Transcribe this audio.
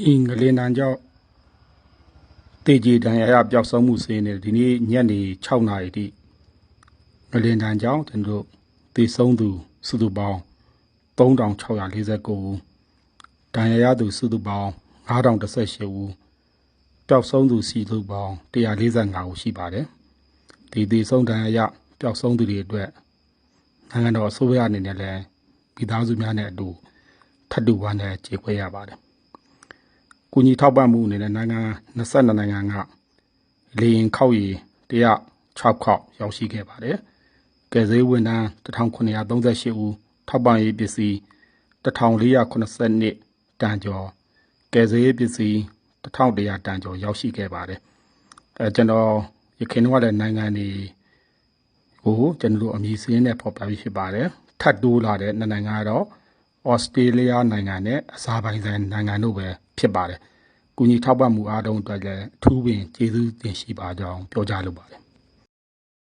အင်္ဂလန်ကြောင့်တေဂျီတန်ရပျောက်ဆုံးမှုစင်းနေဒီနေ့ညနေ6နာရီတိငလင်တန်ကြောင့်ကျွန်တော်တေဆုံးသူစုစုပေါင်း3649ဦးဒဏ်ရာရသူစုစုပေါင်း9018ဦးပျောက်ဆုံးသူစီစုပေါင်း145ဦးရှိပါတယ်ဒီတေဆုံးဒဏ်ရာရပျောက်ဆုံးသူတွေအတွက်နိုင်ငံတော်အစိုးရအနေနဲ့လည်းမိသားစုများနဲ့အတူထပ်တူဝမ်းနဲ့ကြေကွဲရပါတယ်ကူညီထောက်ပံ့မှုအနေနဲ့နိုင်ငံ22နိုင်ငံကလေရင်ခောက်ရည်106ခေါက်ရောက်ရှိခဲ့ပါတယ်ကယ်ဆယ်ဝန်ထမ်း1938ဦးထောက်ပံ့ရေးပစ္စည်း1482တန်ကျော်ကယ်ဆယ်ရေးပစ္စည်း1100တန်ကျော်ရောက်ရှိခဲ့ပါတယ်ကျွန်တော်ရခိုင်ကလည်းနိုင်ငံတွေကိုကျွန်တော်တို့အမည်စင်းနဲ့ဖော်ပြပြီးဖြစ်ပါတယ်ထပ်တိုးလာတဲ့နိုင်ငံကတော့ဩစတြေးလျနိုင်ငံနဲ့အဇာဘိုင်ဂျန်နိုင်ငံတို့ပဲဖြစ်ပါတယ်ကူညီထောက်ပံ့မှုအားလုံးအတွက်လည်းအထူးပင်ကျေးဇူးတင်ရှိပါကြောင်းပြောကြားလိုပါတယ်